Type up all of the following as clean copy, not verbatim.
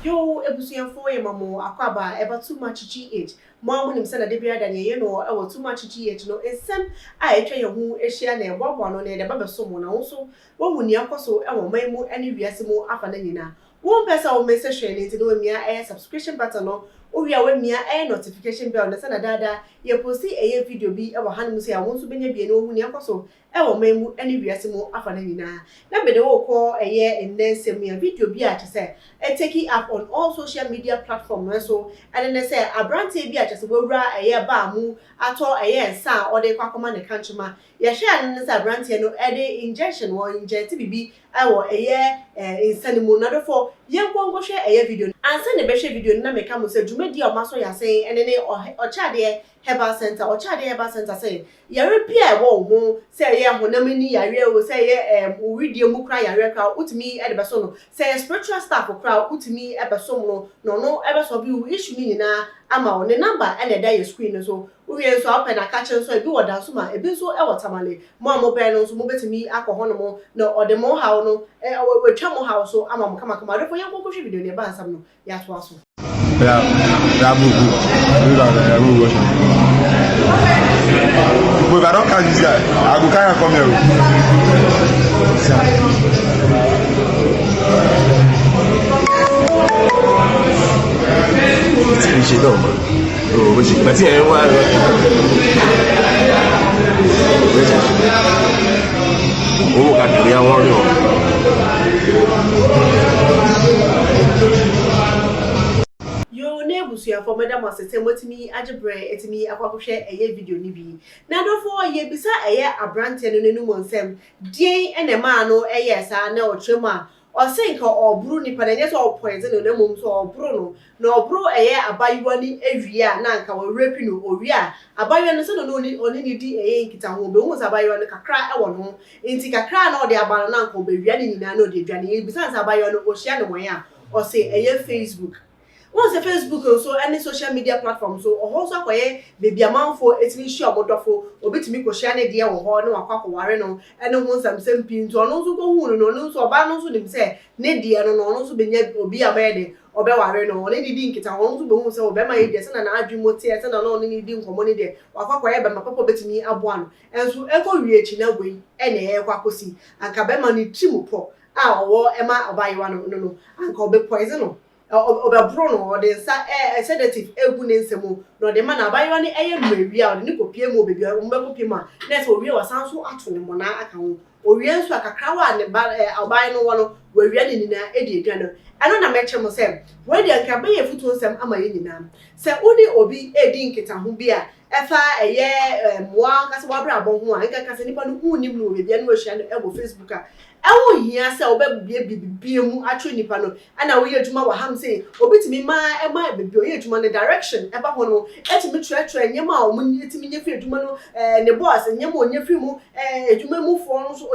Yo, ebusuya for ye mamo akwaba eba too much GH. Mama nim say na de bia da ye no e too much GH no ensem a etwa ye hu ehia na ebobo no na de baba so mo na wo so wo hu ni akoso e wo man mu ene wiase mu afa na nyina. Wo pesa wo message share ni ti no mia subscription button no wo wi a we mia notification bell na say na dada ye posti video bi e wo hanum say a wo so benya bia no hu ni akoso e wo man mu ene wiase mu afa na nyina. Na be de wo ko ndensem ya video bi a say take it up on all social media platforms so and then say abrante bi a say wura ba mu ato nsa or de kwakoma ne kanchuma ye share ne say abrante no de injection or inject bibi awo insani mu na for ye ngongo hwe video ansa ne be hwe video na meka mo say dwumadi o maso ya say ene o chade herbal center or chade herbal center say yare pia wo ho say ye honamani yare o say ye uridie mu kra yare kra utimi e de be so no say spiritual staff kra utimi e be so no e be so bi issue ni na ama o ne number e da your screen so we so open na catch so e bi woda so ma e bi so e watamale mo be no so mo betimi akọ no mo no o de mo ha no we twa mo ha so ama mo kama do for ye go hwe video ne ba ansam no ya to aso But if I don't catch this guy, I go carry come here. She don't. Oh, but yeah, oh, I can't warn for madam asete motimi ajebre etimi akwakohwe video ni bi na do for ye bisa abrante no nenu monsem dien ene ma no sa na otrem a o se nka oburu nipa na nyeso o point no mom so oburu no na oburu abayiwa ni awia na nka wo rapi no owia abayiwa no se no oni ni di nkita ho be hu abayiwa no kakra e wo no enti kakra na o de abano na nka obewia ni nyina na o de dwane ye bisa abayiwa no o hia ne won a o se Facebook. Once a Facebook so any social media platform so also akoye baby amanfo etimi share obodofo obetimi ko share ne de wo ho na wakwa ware no ene ho nsam pinto ono so ko hu no so oba no so nim se ne de no ono so benya obi abede obe ware no ne didi nkita ono so be hu se obe ma ye de se na adwumoti se na no ne di nkomo ne de wakwa kwaye be ma papa betimi aboa no enso eko wie echi na gwe ene kwa kosi anka be ma ne trimupo a owo ema obayiwa no anka obe poison no obabro no de sa sedative egu ne nsemu no de ma na abayo ne mmawia o de ne kopie mu obebi o mbe kopie ma na so owie wasan so ato ne mo na aka ho owie nso akakra wa ne abayo no wo no wawie ne nyina edi edwa no eno na meche mo se we de anka be ye futu nsem ama ye nyina se odi obi edi nkita ho bi a efa moa kase wa bra bo ho a nka kase nipa no hu nim no obebi no ahia no ebo Facebook a ewo hia se obebie bibie mu atwe nipa no ana wo ye adwuma wa ham se obetimi ma bibie o ye adwuma ne direction eba ho no etimi twerɛtwerɛ nyema a omu etimi nya fi adwuma no ne boss nyema o nya fi mu adwuma mu fo no so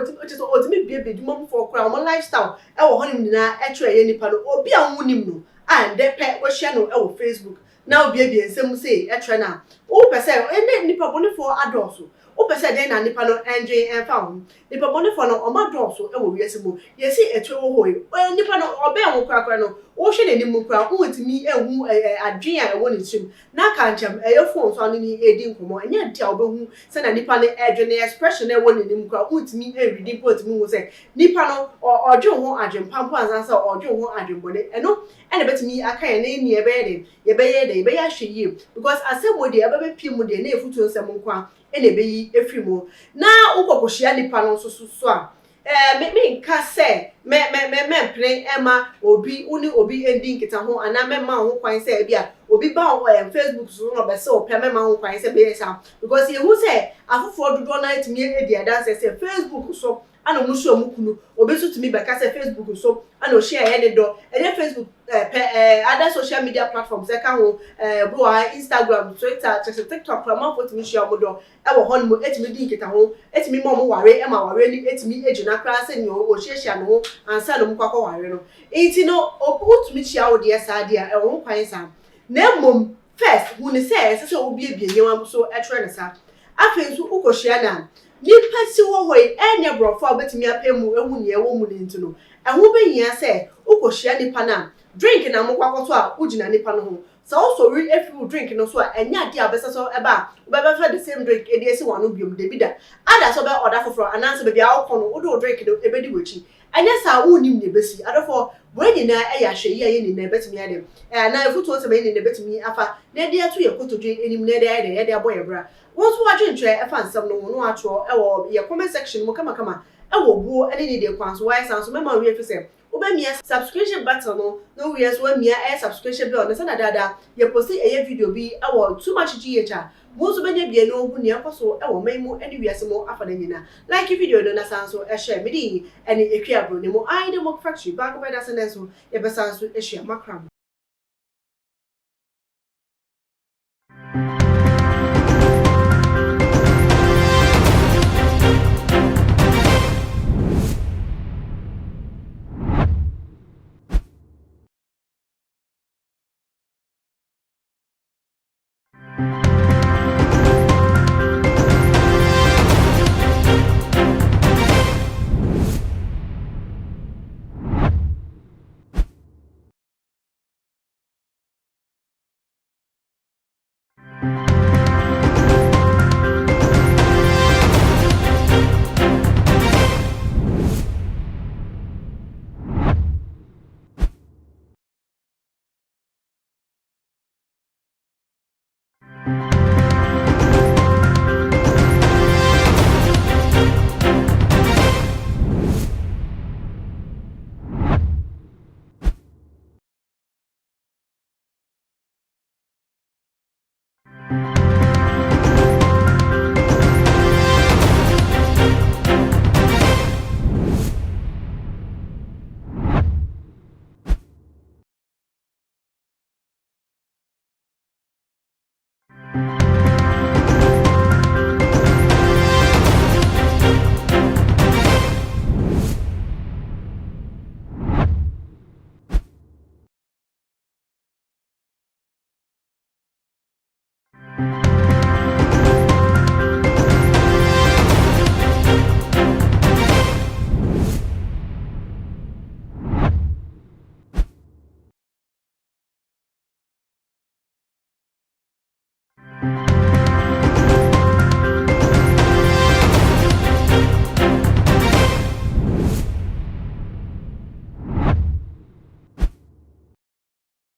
otimi bie adwuma mu fo kora o lifestyle ewo ho nim nyina etwerɛ ye nipa no obi a hu nim no and de pe wo hia no ewo Facebook na obi nsem se etwerɛ na wo pese ene nipa bonefo adults o pese den na nipa no enje enfa ho nipa bonefo no o ma drop so e wo wiase mo yesi etwe wo hoyi nipa no obe enwo krakra no wo hwe ne nim kra wo ntimi ehu adwen a ewo ne trim na ka ncham phone so ani edi nkomo enya dia obehu se na nipa ne edwen expression ewo ne nim kra wo ntimi reading point mu wo se nipa no odwen ho adwen pampo ansa odwen ho adwen bone eno ene betimi aka ye ne ni ebe ye hwe because asemo de ebe pie mu de na efutu nsem nkwa ene beyi efrimo na ukokohia nipa no so a me nka se me plan ema obi uni obi ending kita ho ana me ma ho kwan se bia obi ba Facebook so no be se o pe me ma ho kwan se be sa because ye hu se afofo dodo na itimi edi adanse se Facebook so ana mu so mu kunu obi so to me beka say Facebook so and o share any do any Facebook other social media platforms e ka ho bro Instagram Twitter TikTok man for to me share mo do e wo hon mo etimi di nkita ho etimi mo ware e ma ware ni etimi ejuna kra se ni o share no ansa no mkwakọ ware no enti no obu to me share wo de sa de e wo kwan sa na mom first hu ni say se obi ebienyewa so e tre ne sa afen so ukohia na nipa si wo hoi enye brofo obetimi apemu ehu ne ewo mu ne ntino ehu behia se ukohia nipa na drink na mokwakoto a ugina nipa no ho so so we if you drink no so enya ade abesa so eba obeba the same drink e dey si wanu biom de bida ada so be order for ananse be bia akono wo drink no ebedi wachi anya sa unim ne besi adofo when na eya hwe ye ni na betimi ade na efutu so be ni na betimi afa na de ato ye kotodwe enim na de ye de aboye bra won so wadwe ntwe efa nsam no no atwo ewo ye comment section mo kama ewo buo ene ni de kwanso why sanso mema we fi se obemia subscription button no we as we mia subscription bill na sana dada ye post e video bi ewo too much gh mo so benya bia no hu ne akoso ewo maimu ene wiase mo afa na nyina like video no na sanso e share me di ene ekua bro ne mo I dem factory back by that sense ye be sanso e share makram